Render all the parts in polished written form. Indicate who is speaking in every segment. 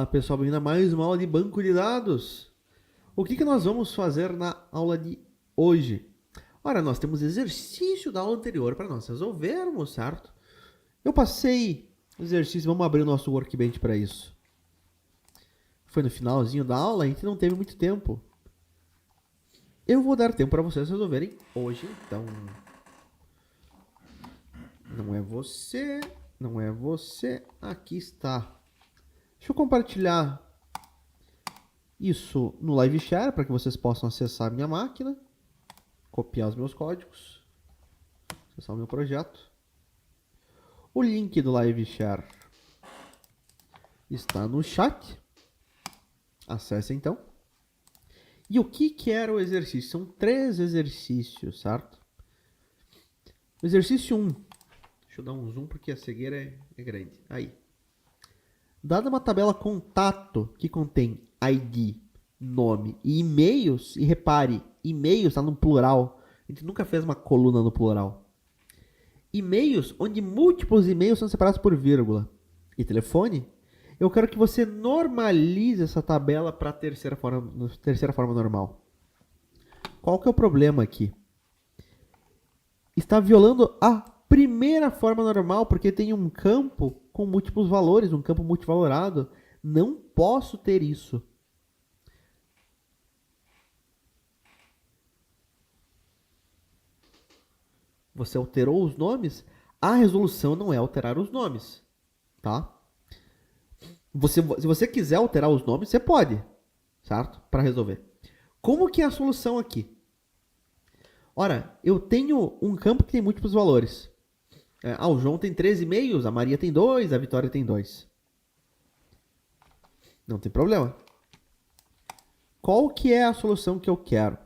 Speaker 1: pessoal, bem-vindo a mais uma aula de banco de dados. O que nós vamos fazer na aula de hoje? Ora, nós temos exercício da aula anterior para nós resolvermos, certo? Eu passei o exercício, vamos abrir o nosso workbench para isso. Foi no finalzinho da aula, a gente não teve muito tempo. Eu vou dar tempo para vocês resolverem hoje, então... Não é você, aqui está. Deixa eu compartilhar isso no Live Share para que vocês possam acessar a minha máquina, copiar os meus códigos, acessar o meu projeto. O link do Live Share está no chat. Acesse então. E o que era o exercício? São 3 exercícios, certo? O exercício 1. Deixa eu dar um zoom porque a cegueira é grande. Aí. Dada uma tabela contato que contém ID, nome e e-mails, e repare, e-mails está no plural, a gente nunca fez uma coluna no plural. E-mails onde múltiplos e-mails são separados por vírgula e telefone, eu quero que você normalize essa tabela para a terceira forma normal. Qual que é o problema aqui? Está violando a primeira forma normal, porque tem um campo com múltiplos valores, um campo multivalorado. Não posso ter isso. Você alterou os nomes? A resolução não é alterar os nomes, tá? Se você quiser alterar os nomes, você pode, certo? Para resolver. Como que é a solução aqui? Ora, eu tenho um campo que tem múltiplos valores. O João tem 13,5, a Maria tem 2, a Vitória tem 2. Não tem problema. Qual que é a solução que eu quero?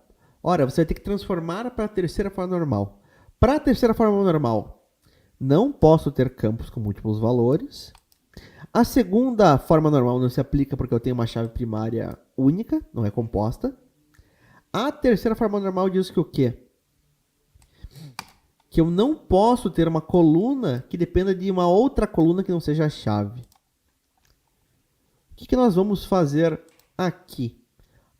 Speaker 1: Ora, você vai ter que transformar para a terceira forma normal. Para a terceira forma normal, não posso ter campos com múltiplos valores. A segunda forma normal não se aplica porque eu tenho uma chave primária única, não é composta. A terceira forma normal diz que o quê? Que eu não posso ter uma coluna que dependa de uma outra coluna que não seja a chave. O que nós vamos fazer aqui?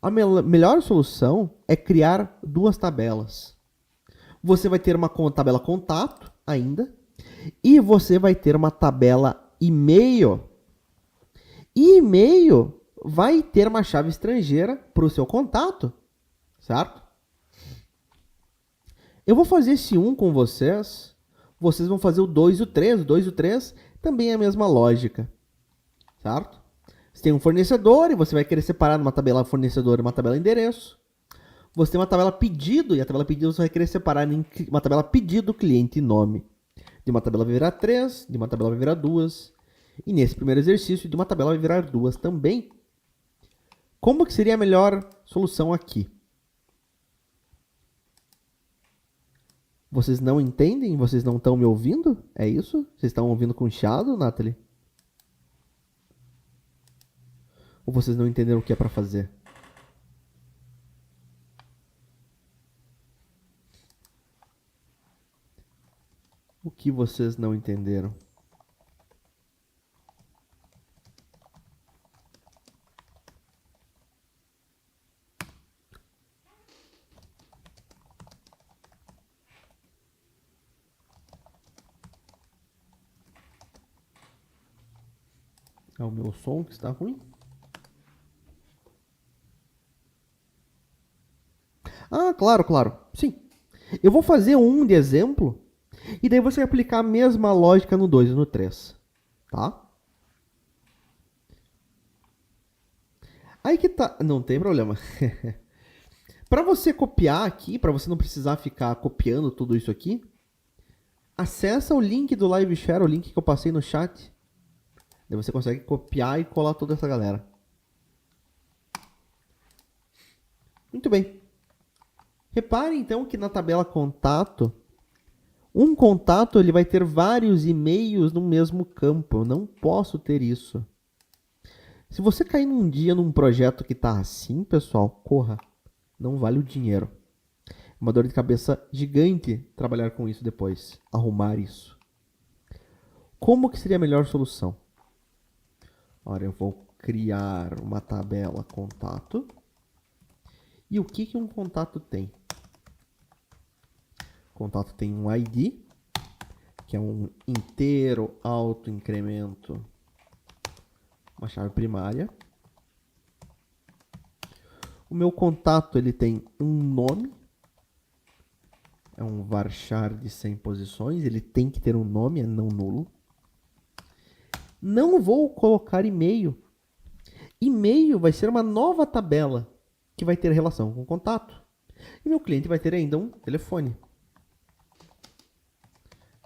Speaker 1: A melhor solução é criar 2 tabelas. Você vai ter uma tabela contato ainda, e você vai ter uma tabela e-mail. E e-mail vai ter uma chave estrangeira para o seu contato, certo? Eu vou fazer esse 1 com vocês. Vocês vão fazer o 2 e o 3. O 2 e o 3 também é a mesma lógica, certo? Você tem um fornecedor e você vai querer separar numa tabela fornecedor e uma tabela endereço. Você tem uma tabela pedido e a tabela pedido você vai querer separar em uma tabela pedido, cliente e nome. De uma tabela vai virar 3, de uma tabela vai virar 2. E nesse primeiro exercício, de uma tabela vai virar 2 também. Como que seria a melhor solução aqui? Vocês não entendem? Vocês não estão me ouvindo? É isso? Vocês estão ouvindo com chiado, Nathalie? Ou vocês não entenderam o que é para fazer? O que vocês não entenderam? É o meu som que está ruim? Claro. Sim. Eu vou fazer um de exemplo e daí você vai aplicar a mesma lógica no 2 e no 3. Tá? Aí que tá... Não tem problema. Para você copiar aqui, para você não precisar ficar copiando tudo isso aqui, acessa o link do Live Share, o link que eu passei no chat. Daí você consegue copiar e colar toda essa galera. Muito bem. Repare então que na tabela contato, um contato ele vai ter vários e-mails no mesmo campo. Eu não posso ter isso. Se você cair num dia num projeto que está assim, pessoal, corra. Não vale o dinheiro. É uma dor de cabeça gigante trabalhar com isso depois. Arrumar isso. Como que seria a melhor solução? Ora, eu vou criar uma tabela contato. E o que um contato tem? O contato tem um ID, que é um inteiro alto incremento, uma chave primária. O meu contato ele tem um nome, é um varchar de 100 posições, ele tem que ter um nome, é não nulo. Não vou colocar e-mail. E-mail vai ser uma nova tabela que vai ter relação com o contato. E meu cliente vai ter ainda um telefone.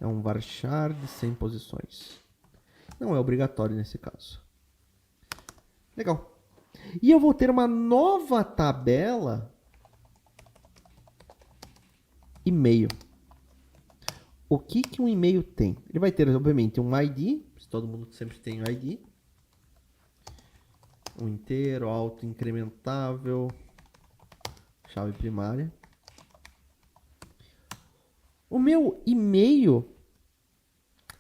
Speaker 1: É um varchar de 100 posições. Não é obrigatório nesse caso. Legal. E eu vou ter uma nova tabela e-mail. O que um e-mail tem? Ele vai ter, obviamente, um ID. Todo mundo sempre tem um ID. Um inteiro, alto, incrementável. Chave primária. O meu e-mail,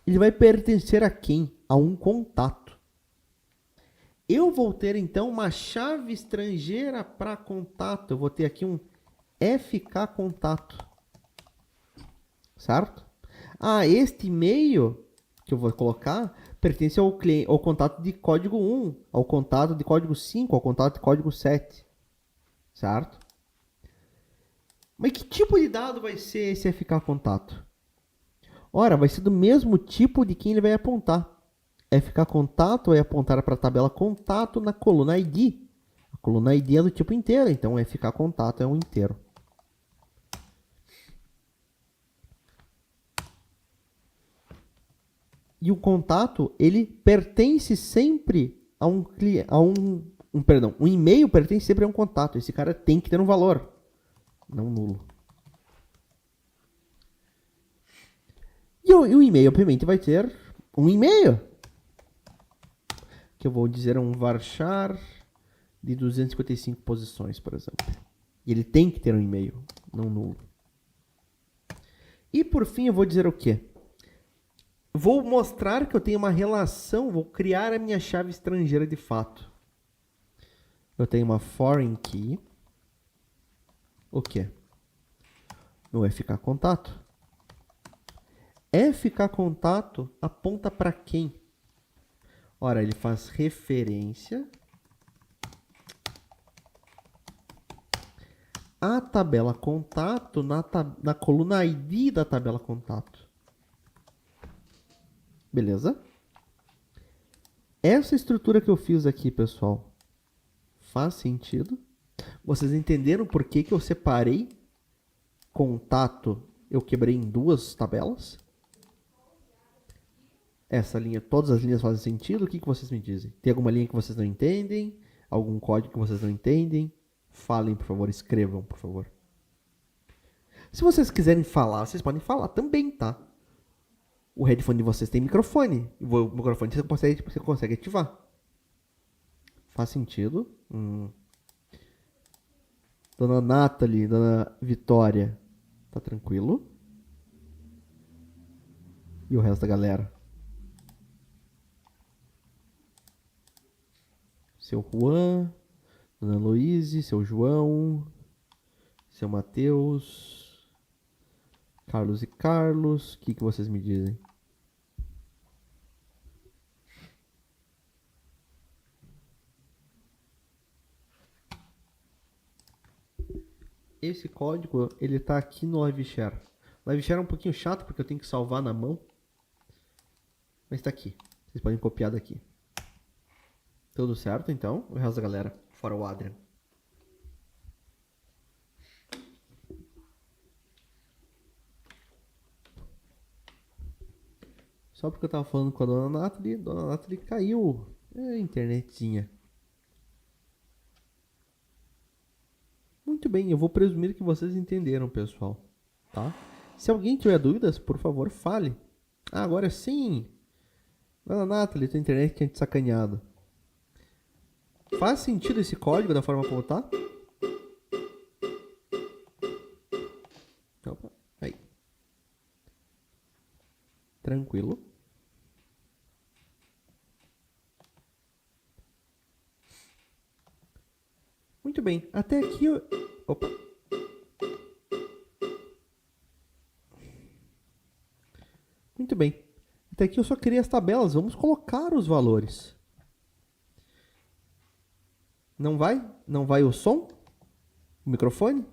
Speaker 1: ele vai pertencer a quem? A um contato. Eu vou ter, então, uma chave estrangeira para contato. Eu vou ter aqui um FK contato. Certo? Ah, este e-mail que eu vou colocar pertence ao contato de código 1, ao contato de código 5, ao contato de código 7. Certo? Mas que tipo de dado vai ser esse FK contato? Ora, vai ser do mesmo tipo de quem ele vai apontar. FK contato vai apontar para a tabela contato na coluna ID. A coluna ID é do tipo inteiro, então FK contato é um inteiro. E o contato, ele pertence sempre a um e-mail pertence sempre a um contato. Esse cara tem que ter um valor, não nulo. E o e-mail, obviamente, vai ter um e-mail. Que eu vou dizer um varchar de 255 posições, por exemplo. E ele tem que ter um e-mail, não nulo. E por fim, eu vou dizer o quê? Vou mostrar que eu tenho uma relação, vou criar a minha chave estrangeira de fato. Eu tenho uma foreign key. O quê? No FK contato. FK contato aponta para quem? Ora, ele faz referência à tabela contato na coluna ID da tabela contato. Beleza? Essa estrutura que eu fiz aqui, pessoal, faz sentido? Vocês entenderam por que eu separei contato? Eu quebrei em duas tabelas? Essa linha, todas as linhas fazem sentido? O que vocês me dizem? Tem alguma linha que vocês não entendem? Algum código que vocês não entendem? Falem, por favor, escrevam, por favor. Se vocês quiserem falar, vocês podem falar também, tá? O headphone de vocês tem microfone. O microfone você consegue ativar. Faz sentido? Dona Nathalie, Dona Vitória, tá tranquilo? E o resto da galera? Seu Juan, Dona Luíse, seu João, seu Matheus, Carlos e Carlos. O que vocês me dizem? Esse código, ele tá aqui no LiveShare. LiveShare é um pouquinho chato, porque eu tenho que salvar na mão. Mas tá aqui. Vocês podem copiar daqui. Tudo certo, então? O resto da galera, fora o Adrian. Só porque eu tava falando com a Dona Nathalie caiu. É, internetzinha. Muito bem, eu vou presumir que vocês entenderam, pessoal. Tá? Se alguém tiver dúvidas, por favor, fale. Ah, agora sim. Dona Nathalie, tua internet tinha te sacaneado. Faz sentido esse código da forma como tá? Opa, aí. Tranquilo. bem. Até aqui eu... Opa. Muito bem. Até aqui eu só criei as tabelas. Vamos colocar os valores. Não vai? Não vai o som? O microfone?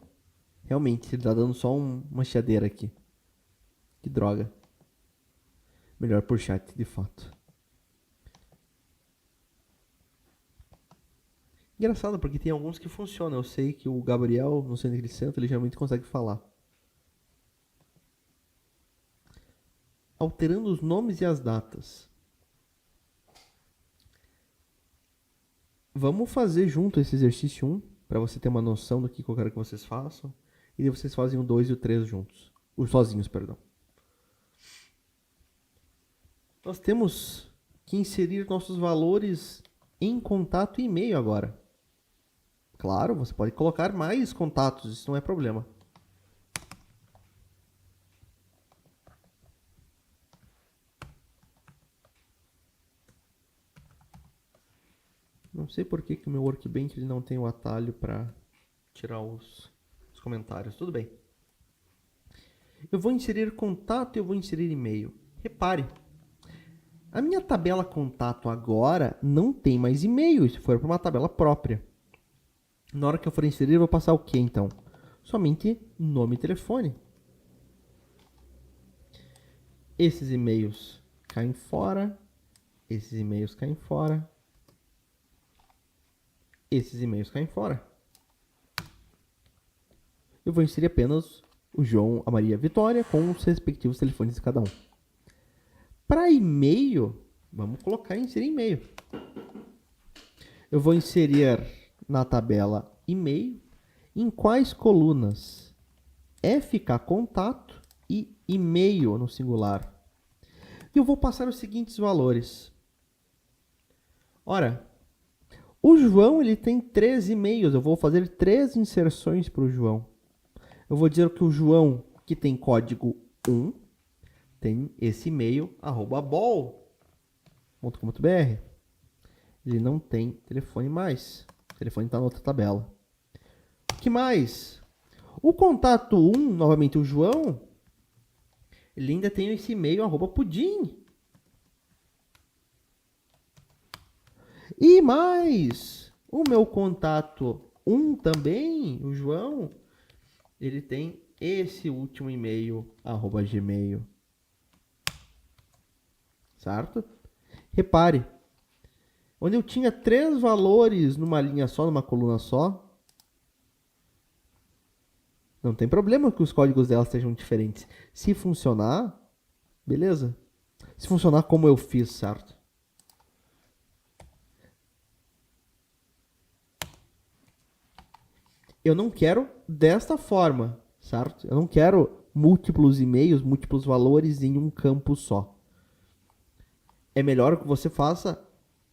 Speaker 1: Realmente, ele tá dando só uma chiadeira aqui. Que droga. Melhor por chat, de fato. Engraçado, porque tem alguns que funcionam. Eu sei que o Gabriel, no centro de centro, ele geralmente consegue falar. Alterando os nomes e as datas. Vamos fazer junto esse exercício 1, para você ter uma noção do que eu quero que vocês façam. E daí vocês fazem o 2 e o 3 juntos. Os sozinhos, perdão. Nós temos que inserir nossos valores em contato e e-mail agora. Claro, você pode colocar mais contatos, isso não é problema. Não sei por que o meu Workbench ele não tem o atalho para tirar os comentários. Tudo bem. Eu vou inserir contato e eu vou inserir e-mail. Repare, a minha tabela contato agora não tem mais e-mail, se for para uma tabela própria. Na hora que eu for inserir, eu vou passar o que então? Somente nome e telefone. Esses e-mails caem fora. Esses e-mails caem fora. Esses e-mails caem fora. Eu vou inserir apenas o João, a Maria e a Vitória com os respectivos telefones de cada um. Para e-mail, vamos colocar inserir e-mail. Eu vou inserir na tabela e-mail em quais colunas? FK contato e e-mail no singular. E eu vou passar os seguintes valores. Ora, o João ele tem 3 e-mails. Eu vou fazer 3 inserções para o João. Eu vou dizer que o João, que tem código 1, tem esse e-mail, @bol.com.br. Ele não tem telefone mais. O telefone está na outra tabela. O que mais? O contato 1, novamente o João, ele ainda tem esse e-mail, @pudim. E mais, o meu contato 1 também, o João, ele tem esse último e-mail, @gmail. Certo? Repare, onde eu tinha 3 valores numa linha só, numa coluna só, não tem problema que os códigos delas sejam diferentes. Se funcionar, beleza. Se funcionar como eu fiz, certo? Eu não quero desta forma, certo? Eu não quero múltiplos e-mails, múltiplos valores em um campo só. É melhor que você faça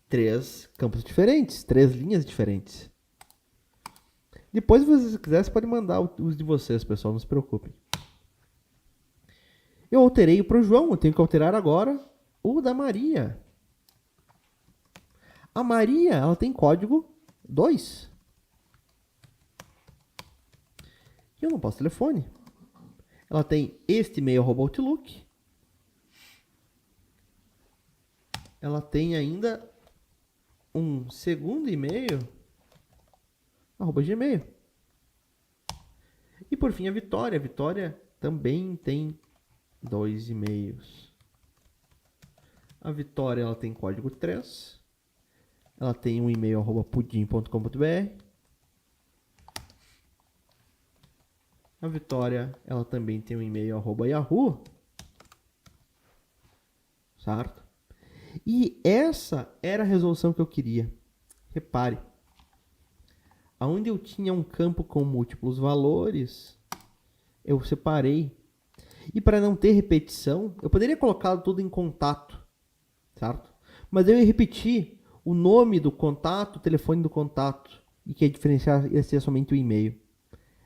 Speaker 1: 3 campos diferentes, 3 linhas diferentes. Depois, se você quiser, você pode mandar os de vocês, pessoal, não se preocupem. Eu alterei para o João, eu tenho que alterar agora o da Maria. A Maria, ela tem código 2. E eu não passo telefone. Ela tem este e-mail @outlook. Ela tem ainda um segundo e-mail @gmail. E por fim a Vitória. A Vitória também tem 2 e-mails. A Vitória ela tem código 3. Ela tem um e-mail @pudim.com.br. A Vitória ela também tem um e-mail @yahoo. Certo? E essa era a resolução que eu queria. Repare. Onde eu tinha um campo com múltiplos valores, eu separei. E para não ter repetição, eu poderia colocar tudo em contato, certo? Mas eu ia repetir o nome do contato, o telefone do contato, e que ia diferenciar ia ser somente o e-mail.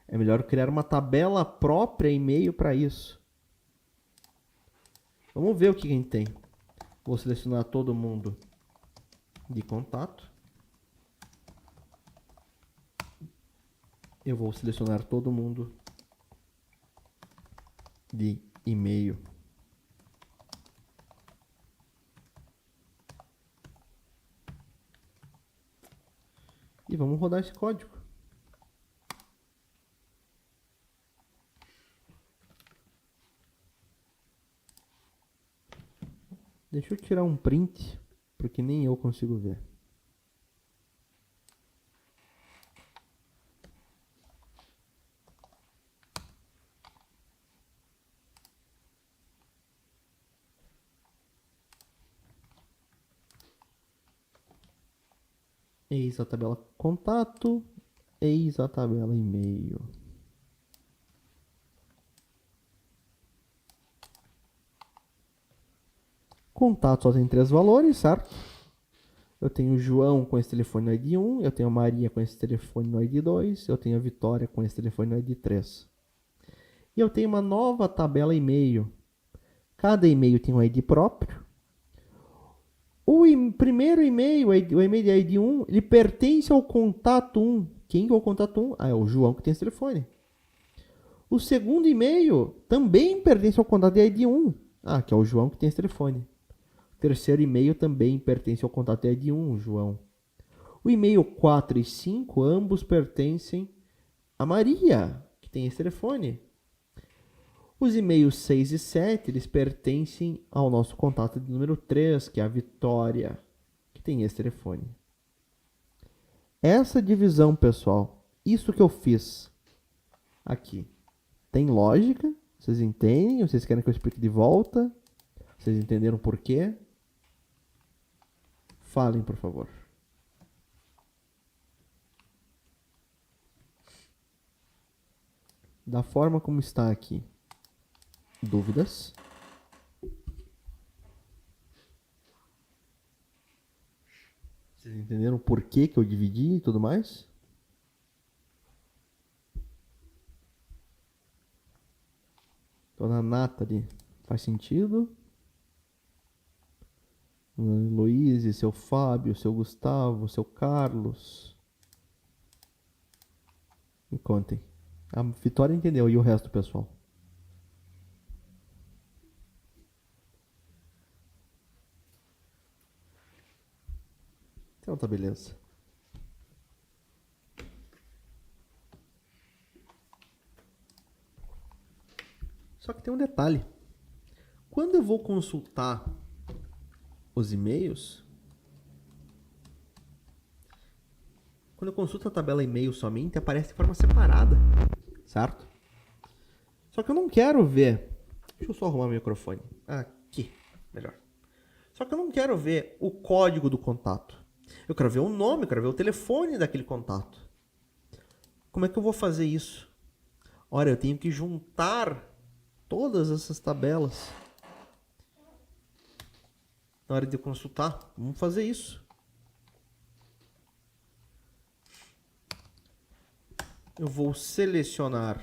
Speaker 1: É melhor criar uma tabela própria e-mail para isso. Vamos ver o que a gente tem. Vou selecionar todo mundo de contato. Eu vou selecionar todo mundo de e-mail. E vamos rodar esse código. Deixa eu tirar um print, porque nem eu consigo ver. Eis a tabela contato, eis a tabela e-mail. Contato só tem 3 valores, certo? Eu tenho o João com esse telefone no ID 1, eu tenho a Maria com esse telefone no ID 2, eu tenho a Vitória com esse telefone no ID 3. E eu tenho uma nova tabela e-mail. Cada e-mail tem um ID próprio. Primeiro e-mail, o e-mail de ID 1, ele pertence ao contato 1. Quem é o contato 1? Ah, é o João que tem esse telefone. O segundo e-mail também pertence ao contato de ID 1. Ah, que é o João que tem esse telefone. O terceiro e-mail também pertence ao contato de ID 1, o João. O e-mail 4 e 5, ambos pertencem a Maria, que tem esse telefone. Os e-mails 6 e 7, eles pertencem ao nosso contato de número 3, que é a Vitória, que tem esse telefone. Essa divisão, pessoal, isso que eu fiz aqui, tem lógica? Vocês entendem? Vocês querem que eu explique de volta? Vocês entenderam por quê? Falem, por favor. Da forma como está aqui. Dúvidas? Vocês entenderam por que eu dividi e tudo mais? Dona Nathalie, faz sentido? Luiz, seu Fábio, seu Gustavo, seu Carlos. Me contem. A Vitória entendeu e o resto, pessoal? Então tá, beleza. Só que tem um detalhe. Quando eu vou consultar os e-mails, quando eu consulto a tabela e-mail somente, aparece de forma separada, certo? Só que eu não quero ver... Deixa eu só arrumar o microfone. Aqui, melhor. Só que eu não quero ver o código do contato. Eu quero ver o nome, eu quero ver o telefone daquele contato. Como é que eu vou fazer isso? Ora, eu tenho que juntar todas essas tabelas na hora de consultar. Vamos fazer isso. Eu vou selecionar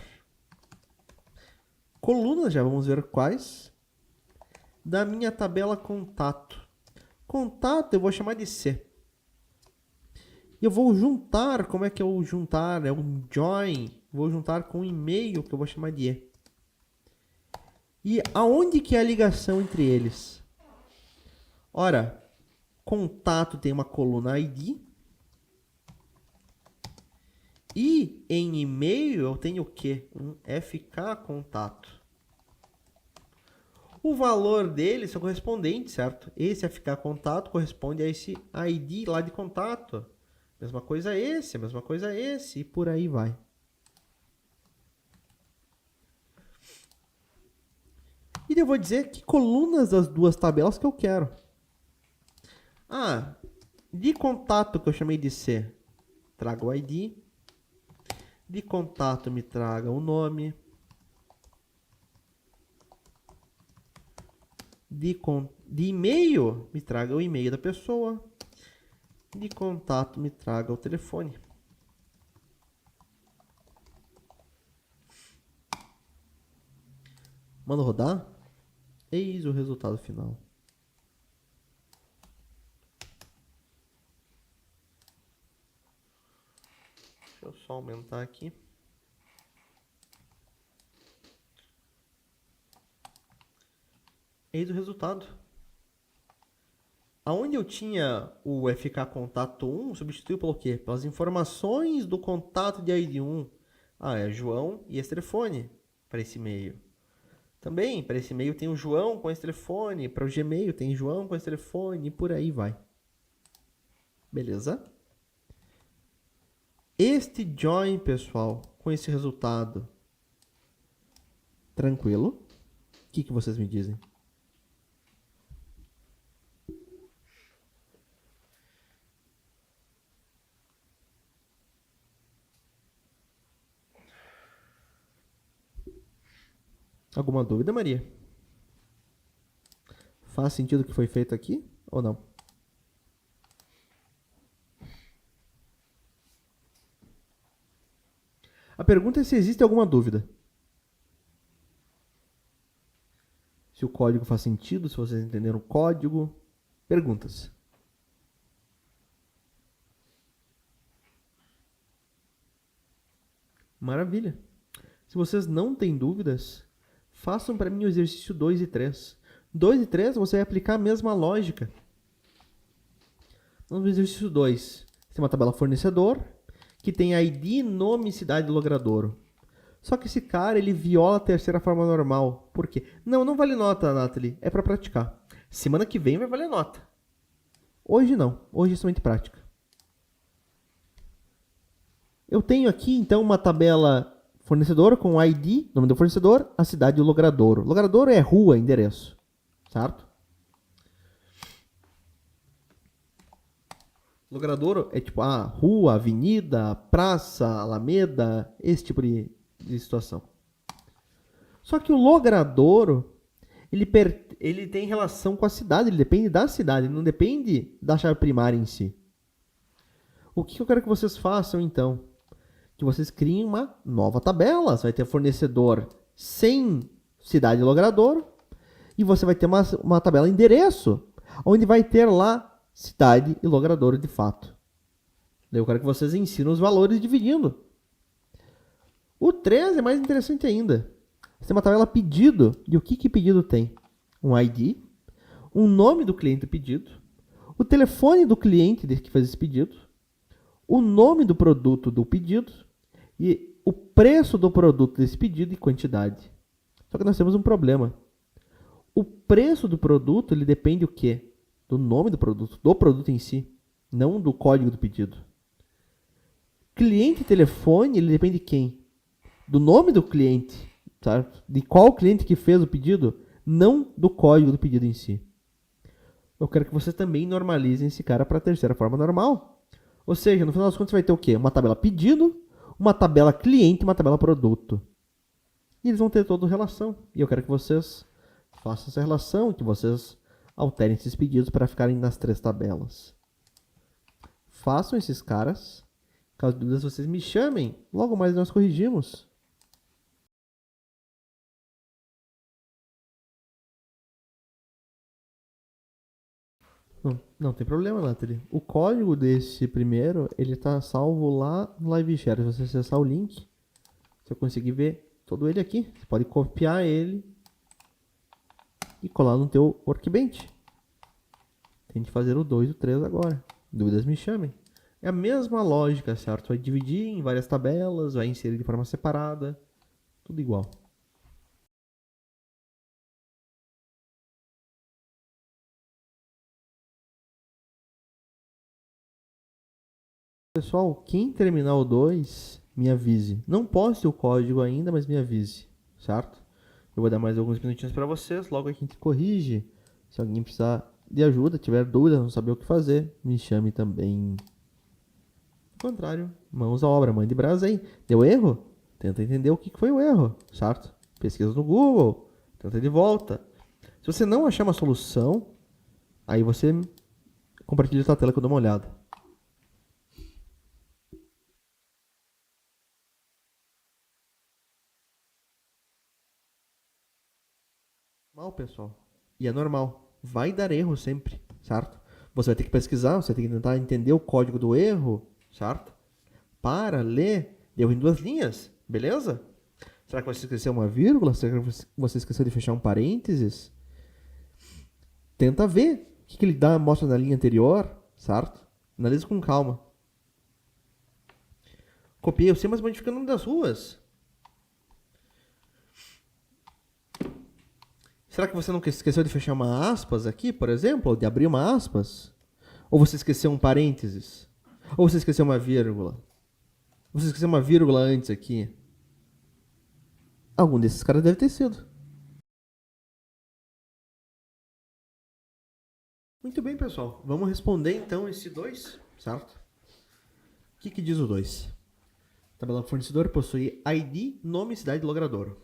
Speaker 1: colunas, já vamos ver quais, da minha tabela contato. Contato eu vou chamar de C. E eu vou juntar, como é que é o juntar? É um join. Vou juntar com um e-mail que eu vou chamar de E. E aonde que é a ligação entre eles? Ora, contato tem uma coluna ID. E em e-mail eu tenho o quê? Um FK contato. O valor dele são correspondentes, certo? Esse FK contato corresponde a esse ID lá de contato. Mesma coisa esse, mesma coisa esse, e por aí vai. E eu vou dizer que colunas das duas tabelas que eu quero. De contato que eu chamei de C, traga o ID. De contato me traga o nome. De e-mail me traga o e-mail da pessoa. De contato me traga o telefone. Manda rodar. Eis o resultado final. Deixa eu só aumentar aqui. Eis o resultado. Aonde eu tinha o FK contato 1, substituiu pelo quê? Pelas informações do contato de ID 1. Ah, é João e esse telefone para esse e-mail. Também, para esse e-mail tem o João com esse telefone, para o Gmail tem João com esse telefone e por aí vai. Beleza? Este join, pessoal, com esse resultado, tranquilo? O que vocês me dizem? Alguma dúvida, Maria? Faz sentido o que foi feito aqui ou não? A pergunta é se existe alguma dúvida. Se o código faz sentido, se vocês entenderam o código. Perguntas. Maravilha. Se vocês não têm dúvidas, façam para mim o exercício 2 e 3. 2 e 3 você vai aplicar a mesma lógica. No exercício 2, tem uma tabela fornecedor que tem ID, nome, cidade e logradouro. Só que esse cara, ele viola a terceira forma normal. Por quê? Não vale nota, Nathalie. É para praticar. Semana que vem vai valer nota. Hoje não. Hoje é somente prática. Eu tenho aqui, então, uma tabela fornecedor com ID, nome do fornecedor, a cidade e o logradouro. Logradouro é rua, endereço. Certo? Logradouro é tipo rua, avenida, praça, alameda, esse tipo de situação. Só que o logradouro, ele tem relação com a cidade, ele depende da cidade, não depende da chave primária em si. O que eu quero que vocês façam, então? Que vocês criem uma nova tabela. Você vai ter fornecedor sem cidade e logradouro, e você vai ter uma tabela endereço, onde vai ter lá cidade e logradouro de fato. Daí eu quero que vocês ensinem os valores dividindo. O 3 é mais interessante ainda. Você tem uma tabela pedido. E o que pedido tem? Um ID, um nome do cliente do pedido, o telefone do cliente que fez esse pedido, o nome do produto do pedido e o preço do produto desse pedido e quantidade. Só que nós temos um problema. O preço do produto, ele depende do quê? Do nome do produto em si, não do código do pedido. Cliente e telefone, ele depende de quem? Do nome do cliente, tá? De qual cliente que fez o pedido, não do código do pedido em si. Eu quero que vocês também normalizem esse cara para a terceira forma normal. Ou seja, no final das contas você vai ter o quê? Uma tabela pedido, uma tabela cliente e uma tabela produto. E eles vão ter toda relação. E eu quero que vocês façam essa relação e que vocês alterem esses pedidos para ficarem nas três tabelas. Façam esses caras. Caso de dúvidas, vocês me chamem. Logo mais nós corrigimos. Não tem problema, Nathalie. O código desse primeiro, ele tá salvo lá no Live Share. Se você acessar o link, você conseguir ver todo ele aqui. Você pode copiar ele e colar no teu Workbench. Tente fazer o 2 e o 3 agora. Dúvidas me chamem. É a mesma lógica, certo? Vai dividir em várias tabelas, vai inserir de forma separada. Tudo igual. Pessoal, quem terminar o 2, me avise. Não poste o código ainda, mas me avise, certo? Eu vou dar mais alguns minutinhos para vocês, logo a gente corrige. Se alguém precisar de ajuda, tiver dúvida, não saber o que fazer, me chame também. Ao contrário, mãos à obra, mande brasa aí. Deu erro? Tenta entender o que foi o erro, certo? Pesquisa no Google, tenta de volta. Se você não achar uma solução, aí você compartilha a sua tela que eu dou uma olhada. Normal, pessoal. E é normal. Vai dar erro sempre, certo? Você vai ter que pesquisar, você vai ter que tentar entender o código do erro, certo? Para ler, deu em 2 linhas, beleza? Será que você esqueceu uma vírgula? Será que você esqueceu de fechar um parênteses? tenta ver o que ele dá, mostra na linha anterior, certo? Analisa com calma. Copiei o C, mas modificando o nome das ruas. Será que você não esqueceu de fechar uma aspas aqui, por exemplo? Ou de abrir uma aspas? Ou você esqueceu um parênteses? Ou você esqueceu uma vírgula? Ou você esqueceu uma vírgula antes aqui? Algum desses caras deve ter sido. Muito bem, pessoal. Vamos responder então esse 2, certo? O que diz o 2? Tabela fornecedor possui ID, nome, cidade e logradouro.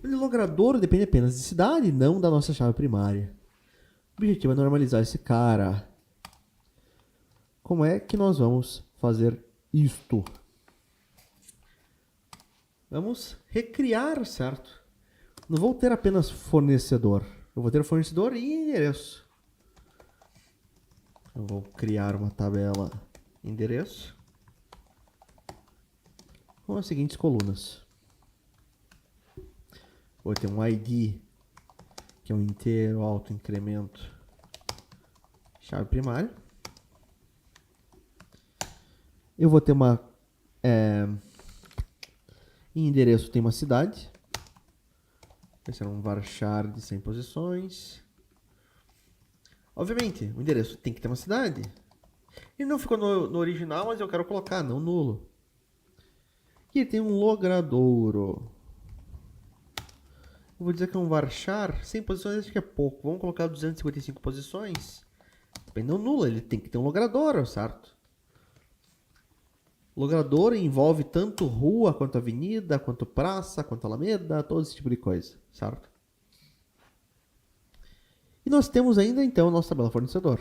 Speaker 1: O logradouro depende apenas de cidade, não da nossa chave primária. O objetivo é normalizar esse cara. Como é que nós vamos fazer isto? Vamos recriar, certo? Não vou ter apenas fornecedor. Eu vou ter fornecedor e endereço. Eu vou criar uma tabela endereço com as seguintes colunas. Vou ter um ID, que é um inteiro, alto, incremento, chave primária. Eu vou ter uma... em endereço tem uma cidade. Vai ser um varchar de 100 posições. Obviamente, o endereço tem que ter uma cidade. Ele não ficou no original, mas eu quero colocar, não nulo. E ele tem um logradouro. Eu vou dizer que é um varchar. 100 posições acho que é pouco. Vamos colocar 255 posições. Não nulo, ele tem que ter um logradouro, certo? Logradouro envolve tanto rua, quanto avenida, quanto praça, quanto alameda, todo esse tipo de coisa, certo? E nós temos ainda, então, a nossa tabela fornecedor.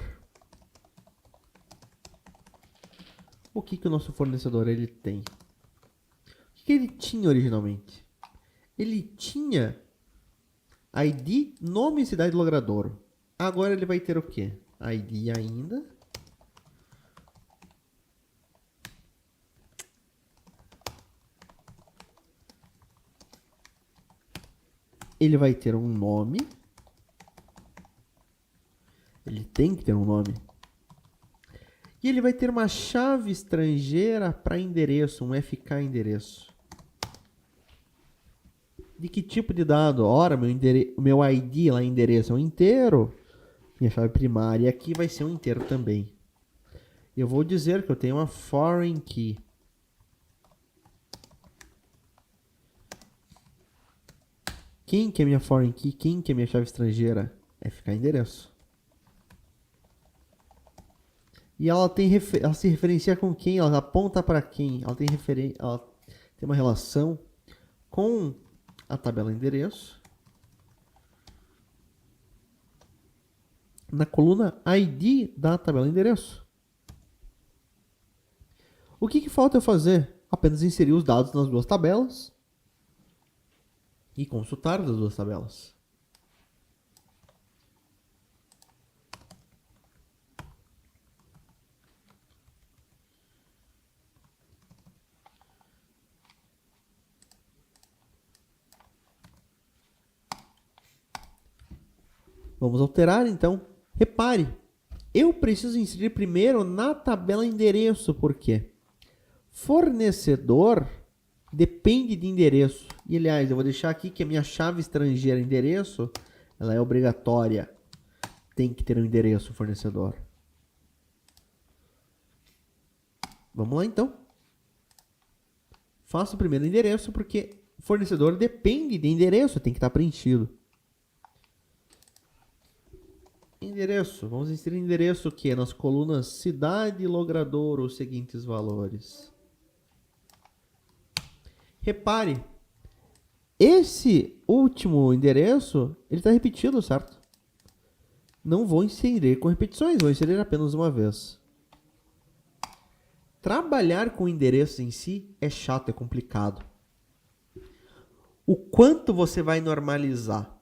Speaker 1: O que o nosso fornecedor ele tem? O que ele tinha originalmente? Ele tinha ID, nome, cidade, logradouro. Agora ele vai ter o quê? ID ainda. Ele vai ter um nome. Ele tem que ter um nome. E ele vai ter uma chave estrangeira para endereço, um FK endereço. De que tipo de dado? Ora, meu ID lá endereço é um inteiro. Minha chave primária aqui vai ser um inteiro também. Eu vou dizer que eu tenho uma foreign key. Quem que é minha foreign key? Quem que é minha chave estrangeira? FK endereço. E ela se referencia com quem? Ela aponta para quem? Ela tem uma relação com a tabela endereço. Na coluna ID da tabela endereço. O que falta eu fazer? Apenas inserir os dados nas duas tabelas e consultar as duas tabelas. Vamos alterar então. Repare, eu preciso inserir primeiro na tabela endereço, por quê? Fornecedor depende de endereço. E aliás, eu vou deixar aqui que a minha chave estrangeira endereço, ela é obrigatória. Tem que ter um endereço fornecedor. Vamos lá então. Faço o primeiro endereço porque fornecedor depende de endereço, tem que estar preenchido. Endereço, vamos inserir endereço que nas colunas cidade e logradouro os seguintes valores. Repare, esse último endereço, ele está repetido, certo? Não vou inserir com repetições, vou inserir apenas uma vez. Trabalhar com endereços em si é chato, é complicado. O quanto você vai normalizar?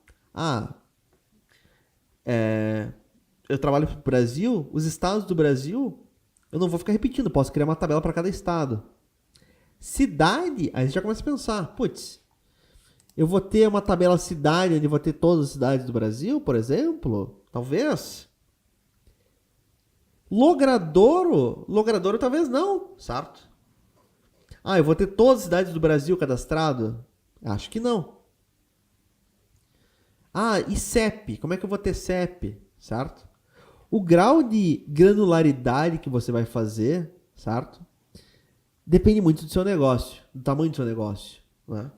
Speaker 1: Eu trabalho para o Brasil, os estados do Brasil, eu não vou ficar repetindo, posso criar uma tabela para cada estado. Cidade, aí você já começa a pensar, putz, Eu vou ter uma tabela cidade, onde eu vou ter todas as cidades do Brasil, por exemplo? Talvez. Logradouro? Logradouro talvez não, certo? Ah, eu vou ter todas as cidades do Brasil cadastrado? Acho que não. Ah, e CEP? Como é que eu vou ter CEP? Certo? O grau de granularidade que você vai fazer, certo? Depende muito do seu negócio, do tamanho do seu negócio, né?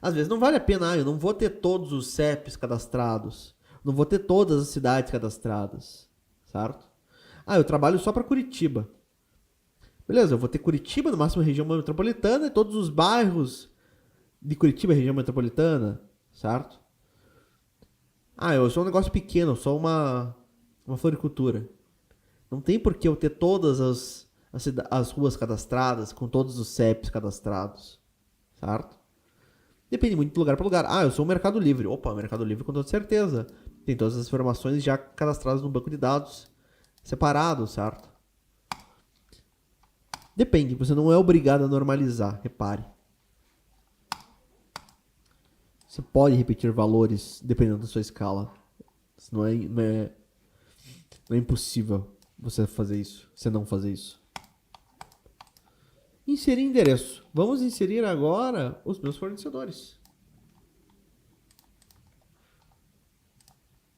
Speaker 1: Às vezes não vale a pena, eu não vou ter todos os CEPs cadastrados, não vou ter todas as cidades cadastradas, certo? Ah, eu trabalho só para Curitiba. Beleza, eu vou ter Curitiba, no máximo região metropolitana, e todos os bairros de Curitiba, região metropolitana, certo? Ah, eu sou um negócio pequeno, eu sou uma floricultura. Não tem por que eu ter todas as ruas cadastradas, com todos os CEPs cadastrados, certo? Depende muito de lugar para lugar. Ah, eu sou o Mercado Livre. Opa, Mercado Livre com toda certeza. Tem todas as informações já cadastradas no banco de dados separado, certo? Depende, você não é obrigado a normalizar, repare. Você pode repetir valores dependendo da sua escala. Isso não é impossível você fazer isso, você não fazer isso. Inserir endereço. Vamos inserir agora os meus fornecedores.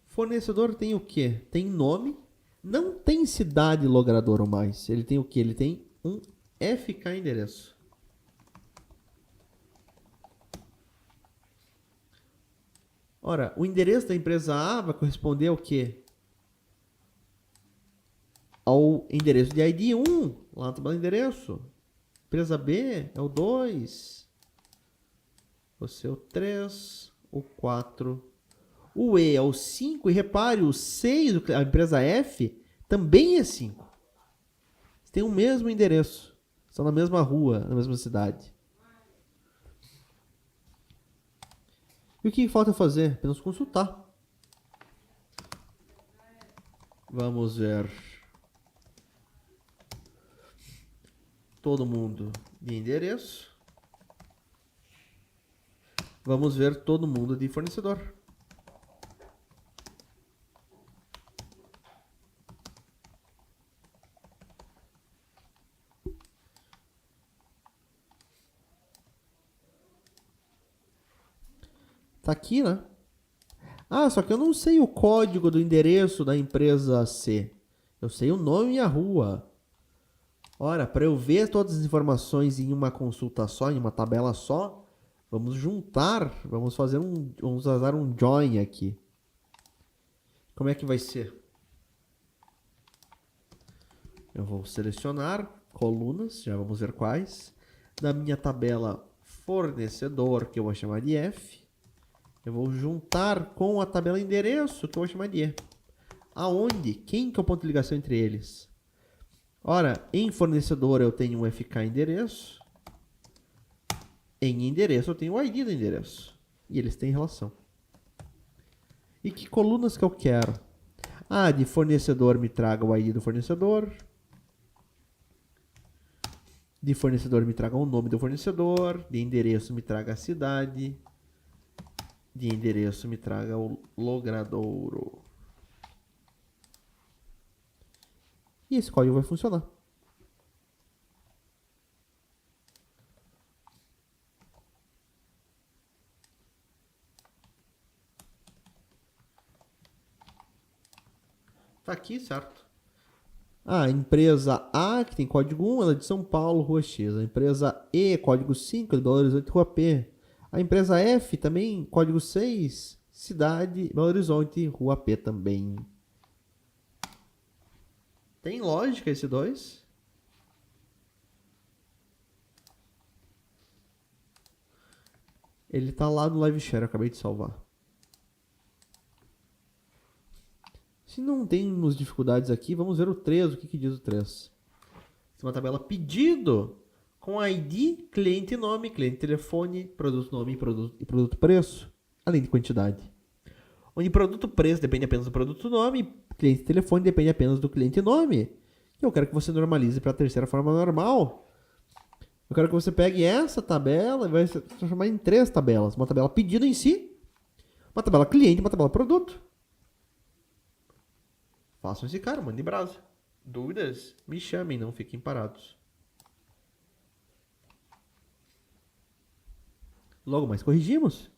Speaker 1: Fornecedor tem o quê? Tem nome. Não tem cidade logradouro mais. Ele tem o quê? Ele tem um FK endereço. Ora, o endereço da empresa A vai corresponder ao quê? Ao endereço de ID 1, lá na tabela de endereço. Empresa B é o 2. Você é o 3, o 4. O E é o 5. E repare, o 6, a empresa F, também é 5. Tem o mesmo endereço. Estão na mesma rua, na mesma cidade. E o que falta fazer? Apenas consultar. Vamos ver. Todo mundo de endereço. Vamos ver todo mundo de fornecedor. Tá aqui, né? Ah, só que eu não sei o código do endereço da empresa C. Eu sei o nome e a rua. Ora, para eu ver todas as informações em uma consulta só, em uma tabela só, vamos juntar, vamos usar um join aqui. Como é que vai ser? Eu vou selecionar colunas, já vamos ver quais. Na minha tabela fornecedor, que eu vou chamar de F, eu vou juntar com a tabela endereço, que eu vou chamar de E. Aonde? Quem que é o ponto de ligação entre eles? Ora, em fornecedor eu tenho um FK endereço. Em endereço eu tenho o ID do endereço. E eles têm relação. E que colunas que eu quero? Ah, de fornecedor me traga o ID do fornecedor. De fornecedor me traga o nome do fornecedor. De endereço me traga a cidade. De endereço me traga o logradouro. E esse código vai funcionar. Tá aqui, certo? A empresa A, que tem código 1, ela é de São Paulo, Rua X. A empresa E, código 5, é de Belo Horizonte, Rua P. A empresa F, também, código 6, cidade, Belo Horizonte, Rua P também. Tem lógica esse 2? Ele tá lá no Live Share, eu acabei de salvar. Se não temos dificuldades aqui, vamos ver o 3, o que diz o 3. Tem uma tabela pedido com ID, cliente nome, cliente telefone, produto nome e produto preço, além de quantidade. Onde produto preço depende apenas do produto nome, cliente telefone depende apenas do cliente nome. E eu quero que você normalize para a terceira forma normal. Eu quero que você pegue essa tabela e vai se transformar em 3 tabelas. Uma tabela pedido em si, uma tabela cliente e uma tabela produto. Façam esse cara, mandem brasa. Dúvidas? Me chamem, não fiquem parados. Logo mais corrigimos.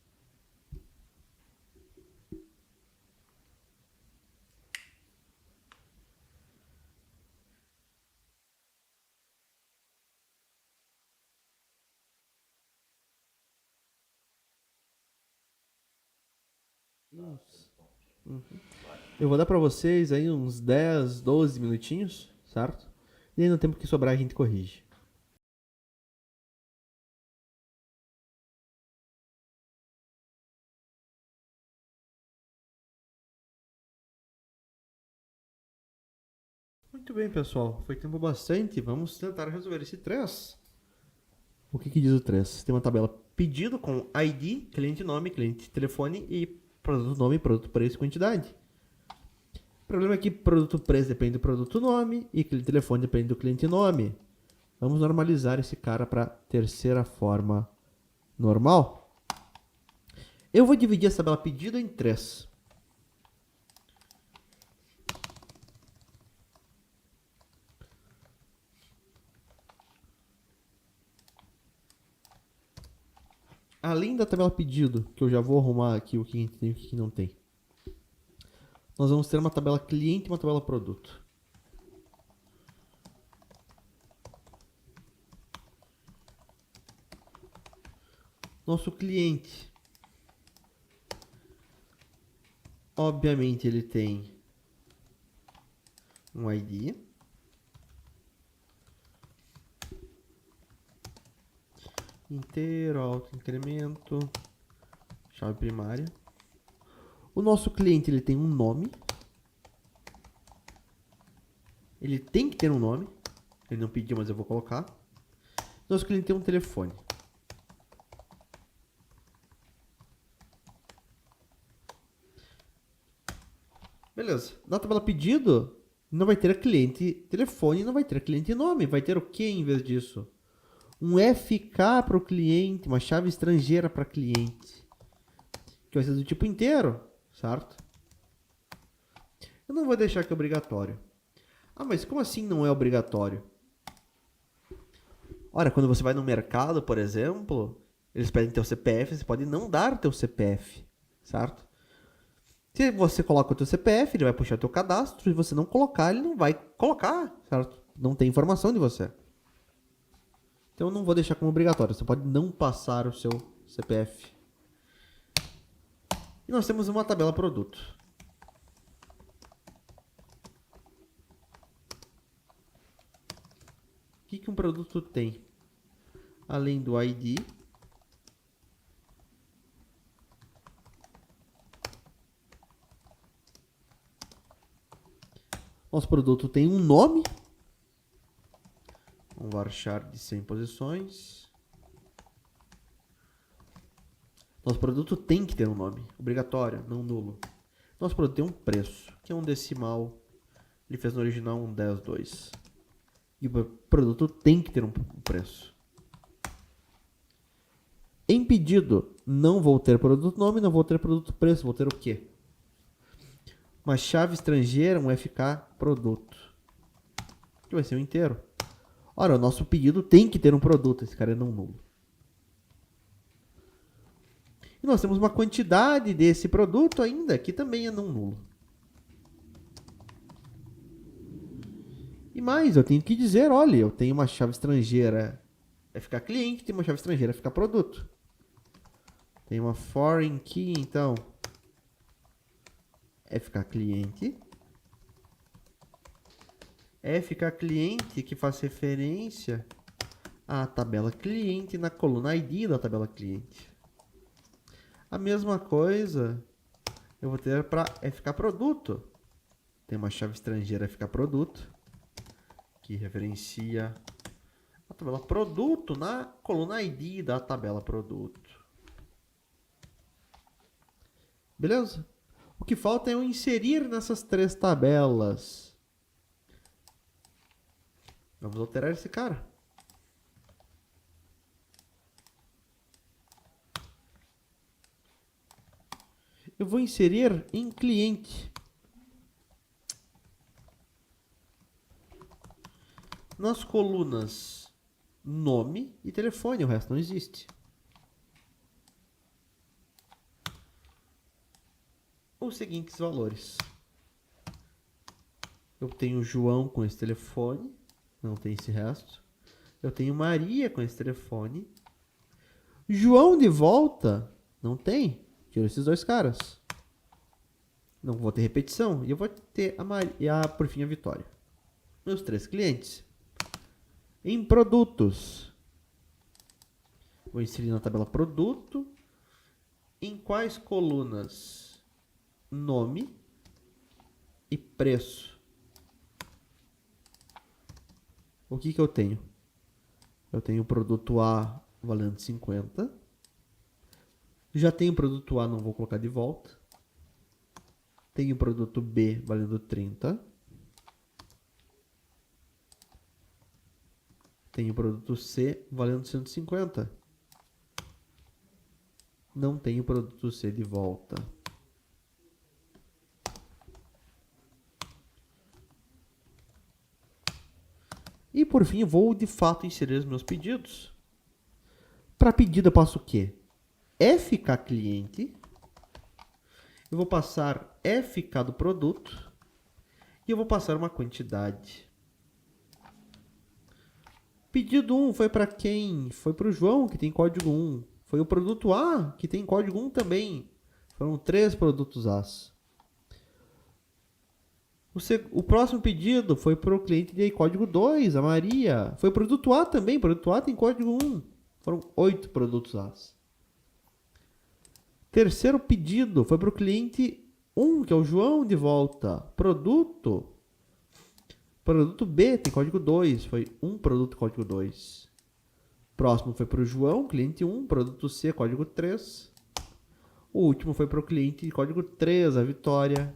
Speaker 1: Eu vou dar pra vocês aí uns 10, 12 minutinhos, certo? E aí no tempo que sobrar a gente corrige. Muito bem, pessoal. Foi tempo bastante. Vamos tentar resolver esse 3. O que diz o 3? Tem uma tabela pedido com ID, cliente nome, cliente telefone e produto nome, produto preço e quantidade. O problema é que produto preço depende do produto nome e cliente telefone depende do cliente nome. Vamos normalizar esse cara para terceira forma normal. Eu vou dividir essa tabela pedido em 3. Além da tabela pedido, que eu já vou arrumar aqui o que a gente tem e o que não tem, nós vamos ter uma tabela cliente e uma tabela produto. Nosso cliente, obviamente, ele tem um ID, inteiro, alto incremento, chave primária. O nosso cliente, ele tem um nome. Ele tem que ter um nome. Ele não pediu, mas eu vou colocar. Nosso cliente tem um telefone. Beleza. Na tabela pedido, não vai ter cliente telefone, não vai ter cliente nome. Vai ter o que em vez disso? Um FK para o cliente, uma chave estrangeira para cliente. Que vai ser do tipo inteiro, certo? Eu não vou deixar aqui obrigatório. Ah, mas como assim não é obrigatório? Ora, quando você vai no mercado, por exemplo, eles pedem teu CPF, você pode não dar teu CPF, certo? Se você coloca o teu CPF, ele vai puxar teu cadastro. Se você não colocar, ele não vai colocar, certo? Não tem informação de você. Então eu não vou deixar como obrigatório. Você pode não passar o seu CPF. E nós temos uma tabela produto. O que um produto tem? Além do ID, nosso produto tem um nome. Um varchar de 100 posições. Nosso produto tem que ter um nome. Obrigatório, não nulo. Nosso produto tem um preço, que é um decimal. Ele fez no original um 10,2. E o produto tem que ter um preço. Em pedido, não vou ter produto nome, não vou ter produto preço. Vou ter o quê? Uma chave estrangeira, um FK produto. Que vai ser um inteiro. Ora, o nosso pedido tem que ter um produto. Esse cara é não nulo. E nós temos uma quantidade desse produto ainda, que também é não nulo. E mais, eu tenho que dizer, olha, eu tenho uma chave estrangeira FK cliente, tem uma chave estrangeira FK produto. Tem uma foreign key, então, FK cliente. FK cliente que faz referência à tabela cliente na coluna ID da tabela cliente. A mesma coisa eu vou ter para FK produto. Tem uma chave estrangeira FK produto que referencia a tabela produto na coluna ID da tabela produto. Beleza? O que falta é eu inserir nessas 3 tabelas. Vamos alterar esse cara. Eu vou inserir em cliente. Nas colunas nome e telefone, o resto não existe. Os seguintes valores. Eu tenho João com esse telefone, não tem esse resto. Eu tenho Maria com esse telefone. João de volta, não tem. Tiro esses dois caras. Não vou ter repetição. E eu vou ter a Maria, por fim, a Vitória. Meus 3 clientes. Em produtos. Vou inserir na tabela produto. Em quais colunas? Nome e preço. O que eu tenho? Eu tenho o produto A valendo 50. Já tenho o produto A, não vou colocar de volta. Tenho o produto B valendo 30. Tenho o produto C valendo 150. Não tenho o produto C de volta. E por fim, eu vou de fato inserir os meus pedidos. Para pedido eu passo o quê? FK cliente. Eu vou passar FK do produto. E eu vou passar uma quantidade. Pedido 1 foi para quem? Foi para o João, que tem código 1. Foi o produto A, que tem código 1 também. Foram 3 produtos As. O próximo pedido foi para o cliente de código 2, a Maria. Foi produto A também. Produto A tem código 1. Foram 8 produtos As. Terceiro pedido foi para o cliente 1, que é o João de volta. Produto B tem código 2. Foi um produto código 2. Próximo foi para o João, cliente 1. Produto C, código 3. O último foi para o cliente de código 3, a Vitória.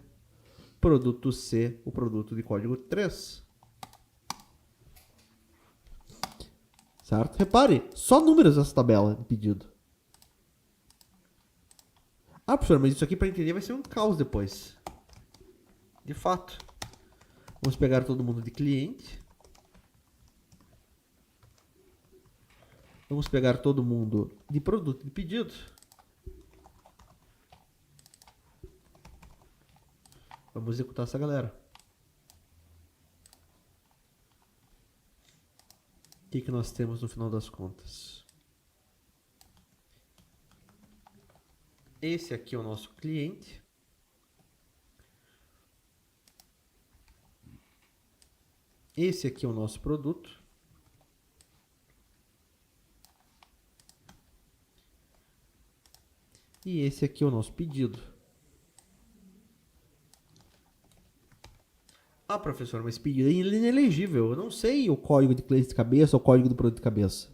Speaker 1: Produto C, o produto de código 3. Certo? Repare, só números nessa tabela de pedido. Ah, professor, mas isso aqui para entender vai ser um caos depois. De fato. Vamos pegar todo mundo de cliente. Vamos pegar todo mundo de produto de pedido. Vamos executar essa galera. O que nós temos no final das contas? Esse aqui é o nosso cliente. Esse aqui é o nosso produto. E esse aqui é o nosso pedido. Ah, professor, mas pedido é inelegível. Eu não sei o código de cliente de cabeça ou o código do produto de cabeça.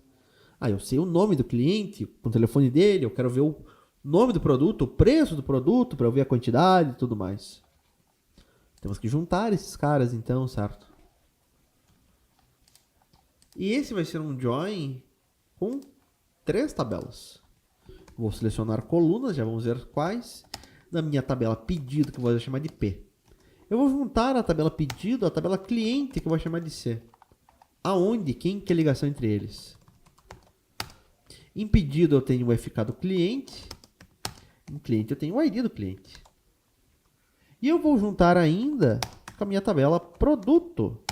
Speaker 1: Ah, eu sei o nome do cliente, com o telefone dele, eu quero ver o nome do produto, o preço do produto, para eu ver a quantidade e tudo mais. Temos que juntar esses caras então, certo? E esse vai ser um join com 3 tabelas. Vou selecionar colunas, já vamos ver quais. Na minha tabela pedido, que eu vou chamar de P. Eu vou juntar a tabela pedido à tabela cliente, que eu vou chamar de C. Aonde? Quem que é a ligação entre eles? Em pedido eu tenho o FK do cliente. Em cliente eu tenho o ID do cliente. E eu vou juntar ainda com a minha tabela produto.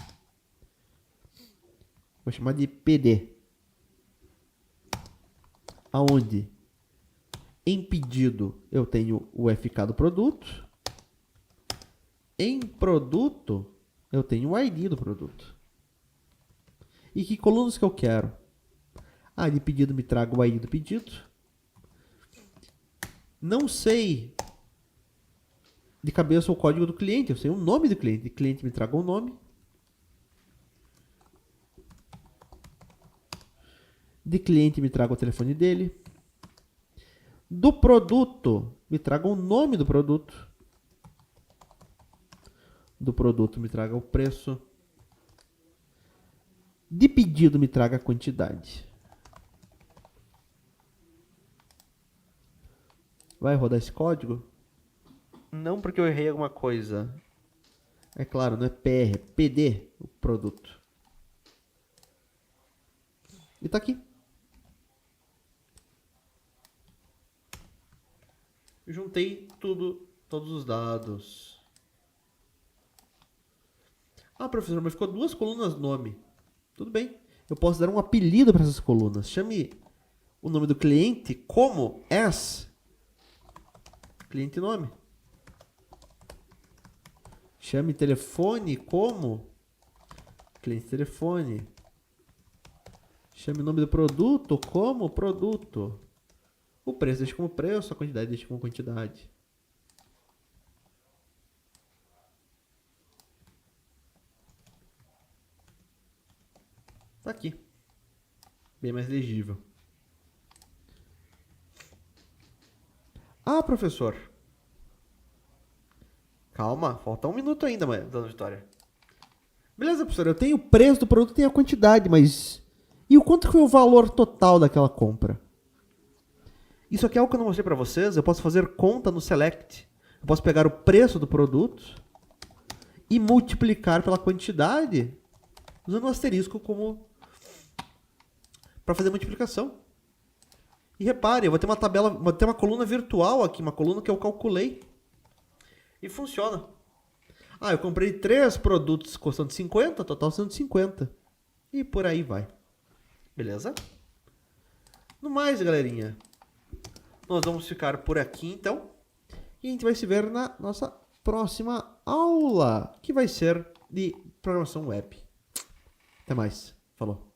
Speaker 1: Vou chamar de PD. Aonde? Em pedido eu tenho o FK do produto. Em produto eu tenho o ID do produto. E que colunas que eu quero? Ah, de pedido me traga o ID do pedido. Não sei de cabeça o código do cliente, eu sei o nome do cliente. De cliente me traga o nome. De cliente me traga o telefone dele. Do produto me traga o nome do produto. Do produto me traga o preço. De pedido me traga a quantidade. Vai rodar esse código? não porque eu errei alguma coisa. É claro, não é PR, é PD, o produto. E tá aqui. Juntei tudo, todos os dados. Ah, professor, mas ficou 2 colunas nome. Tudo bem. Eu posso dar um apelido para essas colunas. Chame o nome do cliente como as cliente nome. Chame telefone como cliente telefone. Chame o nome do produto como produto. O preço deixa como preço, a quantidade deixa como quantidade. Tá aqui. Bem mais legível. Ah, professor. Calma, falta 1 minuto ainda, dona Vitória. Beleza, professor, eu tenho o preço do produto e tenho a quantidade, mas... E o quanto foi o valor total daquela compra? Isso aqui é algo que eu não mostrei para vocês. Eu posso fazer conta no Select. Eu posso pegar o preço do produto e multiplicar pela quantidade usando o asterisco como para fazer multiplicação. E repare, eu vou ter uma tabela, vou ter uma coluna virtual aqui, uma coluna que eu calculei. E funciona. Ah, eu comprei 3 produtos custando 50, total 150. E por aí vai. Beleza? No mais, galerinha, nós vamos ficar por aqui, então. E a gente vai se ver na nossa próxima aula, que vai ser de programação web. Até mais. Falou.